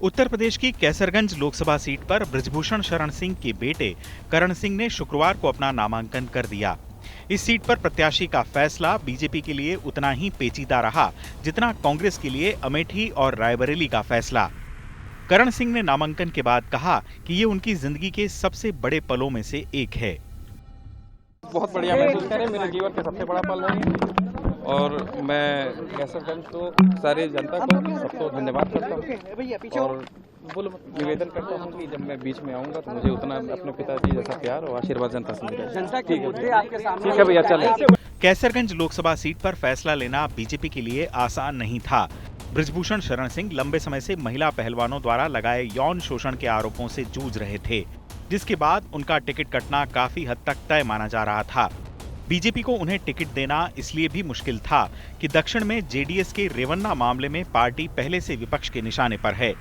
उत्तर प्रदेश की कैसरगंज लोकसभा सीट पर बृजभूषण शरण सिंह के बेटे करण सिंह ने शुक्रवार को अपना नामांकन कर दिया। इस सीट पर प्रत्याशी का फैसला बीजेपी के लिए उतना ही पेचीदा रहा जितना कांग्रेस के लिए अमेठी और रायबरेली का फैसला। करण सिंह ने नामांकन के बाद कहा कि ये उनकी जिंदगी के सबसे बड़े पलों में से एक है। बहुत बढ़िया महसूस करें, मेरे जीवन का सबसे बड़ा पल है और मैं कैसरगंज को सारी जनता को सबको धन्यवाद करता हूँ और निवेदन करता हूँ कि जब मैं बीच में आऊँगा तो मुझे उतना अपने पिताजी जैसा प्यार और आशीर्वाद जनता से मिलेगा। ठीक है भैया, चलें। कैसरगंज लोकसभा सीट पर फैसला लेना बीजेपी के लिए आसान नहीं था। बृजभूषण शरण सिंह लंबे समय से महिला पहलवानों द्वारा लगाए यौन शोषण के आरोपों से जूझ रहे थे, जिसके बाद उनका टिकट कटना काफी हद तक तय माना जा रहा था। बीजेपी को उन्हें टिकट देना इसलिए भी मुश्किल था कि दक्षिण में जेडीएस के रेवन्ना मामले में पार्टी पहले से विपक्ष के निशाने पर है।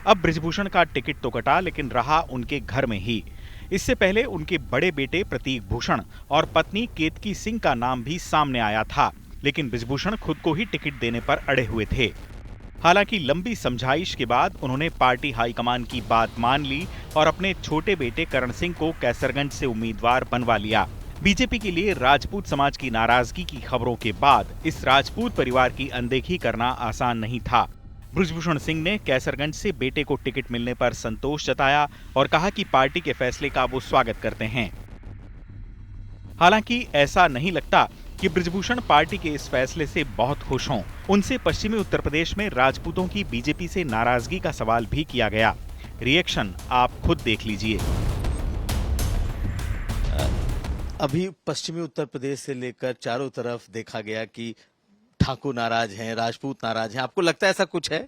अब बृजभूषण का टिकट तो कटा, लेकिन रहा उनके घर में ही। इससे पहले उनके बड़े बेटे प्रतीक भूषण और पत्नी केतकी सिंह का नाम भी सामने आया था, लेकिन बृजभूषण खुद को ही टिकट देने पर अड़े हुए थे। हालांकि लंबी समझाइश के बाद उन्होंने पार्टी हाईकमान की बात मान ली और अपने छोटे बेटे करण सिंह को कैसरगंज से उम्मीदवार बनवा लिया। बीजेपी के लिए राजपूत समाज की नाराजगी की खबरों के बाद इस राजपूत परिवार की अनदेखी करना आसान नहीं था। बृजभूषण सिंह ने कैसरगंज से बेटे को टिकट मिलने पर संतोष जताया और कहा कि पार्टी के फैसले का वो स्वागत करते हैं। हालांकि ऐसा नहीं लगता कि बृजभूषण पार्टी के इस फैसले से बहुत खुश हों। उनसे पश्चिमी उत्तर प्रदेश में राजपूतों की बीजेपी से नाराजगी का सवाल भी किया गया। रिएक्शन आप खुद देख लीजिए। अभी पश्चिमी उत्तर प्रदेश से लेकर चारों तरफ देखा गया कि ठाकुर नाराज हैं, राजपूत नाराज हैं। आपको लगता है ऐसा कुछ है?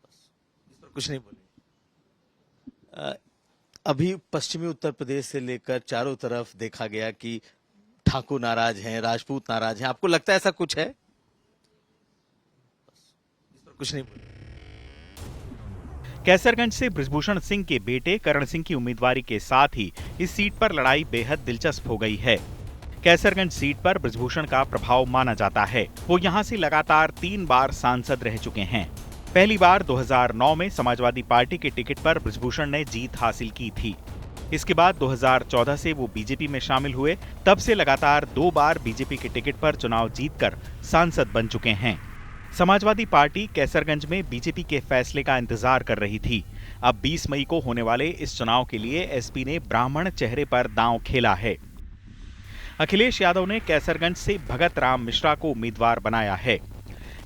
इस पर कुछ नहीं बोले। अभी पश्चिमी उत्तर प्रदेश से लेकर चारों तरफ देखा गया कि ठाकुर नाराज हैं, राजपूत नाराज हैं। आपको लगता है ऐसा कुछ है? इस पर कुछ नहीं बोले। कैसरगंज से बृजभूषण सिंह के बेटे करण सिंह की उम्मीदवारी के साथ ही इस सीट पर लड़ाई बेहद दिलचस्प हो गई है। कैसरगंज सीट पर बृजभूषण का प्रभाव माना जाता है। वो यहां से लगातार 3 बार सांसद रह चुके हैं। पहली बार 2009 में समाजवादी पार्टी के टिकट पर बृजभूषण ने जीत हासिल की थी। इसके बाद 2014 से वो बीजेपी में शामिल हुए। तब से लगातार 2 बार बीजेपी के टिकट पर चुनाव जीतकर सांसद बन चुके हैं। समाजवादी पार्टी कैसरगंज में बीजेपी के फैसले का इंतजार कर रही थी। अब 20 मई को होने वाले इस चुनाव के लिए एसपी ने ब्राह्मण चेहरे पर दांव खेला है। अखिलेश यादव ने कैसरगंज से भगत राम मिश्रा को उम्मीदवार बनाया है।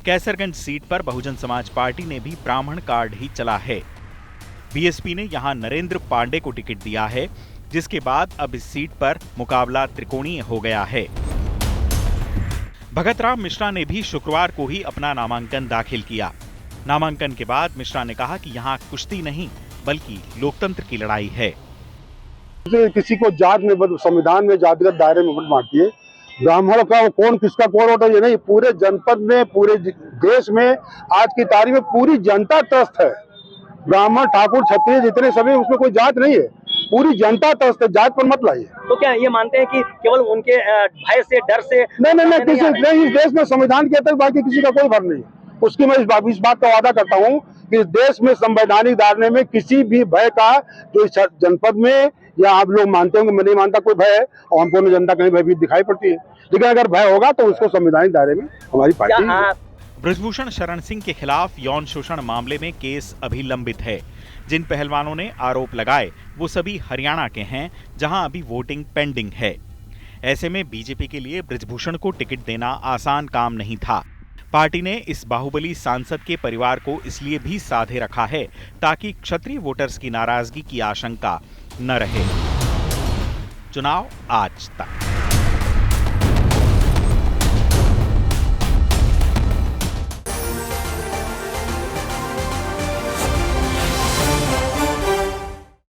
कैसरगंज सीट पर बहुजन समाज पार्टी ने भी ब्राह्मण कार्ड ही चला है। बीएसपी ने यहां नरेंद्र पांडे को टिकट दिया है, जिसके बाद अब इस सीट पर मुकाबला त्रिकोणीय हो गया है। भगत राम मिश्रा ने भी शुक्रवार को ही अपना नामांकन दाखिल किया। नामांकन के बाद मिश्रा ने कहा कि यहाँ कुश्ती नहीं बल्कि लोकतंत्र की लड़ाई है। किसी को जात में, संविधान में जातिगत दायरे में मत बांटिए। ब्राह्मण का कौन किसका कौन वोट है ये नहीं, पूरे जनपद में, पूरे देश में आज की तारीख में पूरी जनता त्रस्त है। ब्राह्मण, ठाकुर, क्षत्रिय जितने सभी, उसमें कोई जात नहीं है। पूरी जनता त्रस्त है, जात पर मत लाइए। तो क्या ये मानते हैं कि केवल उनके भय से, डर से? नहीं, किसी नहीं, इस देश में संविधान के तहत बाकी किसी का कोई भर नहीं। उसकी मैं इस बात का वादा करता हूँ कि इस देश में संवैधानिक दायरे में किसी भी भय का जो इस जनपद में, या आप लोग मानते होंगे, मैं नहीं मानता कोई भय है और हमको जनता कहीं भयभीत दिखाई पड़ती है, लेकिन अगर भय होगा तो उसको संवैधानिक दायरे में हमारी पार्टी। बृजभूषण शरण सिंह के खिलाफ यौन शोषण मामले में केस अभी लंबित है। जिन पहलवानों ने आरोप लगाए वो सभी हरियाणा के हैं, जहां अभी वोटिंग पेंडिंग है। ऐसे में बीजेपी के लिए बृजभूषण को टिकट देना आसान काम नहीं था। पार्टी ने इस बाहुबली सांसद के परिवार को इसलिए भी साधे रखा है ताकि क्षत्रिय वोटर्स की नाराजगी की आशंका न रहे। चुनाव आज तक।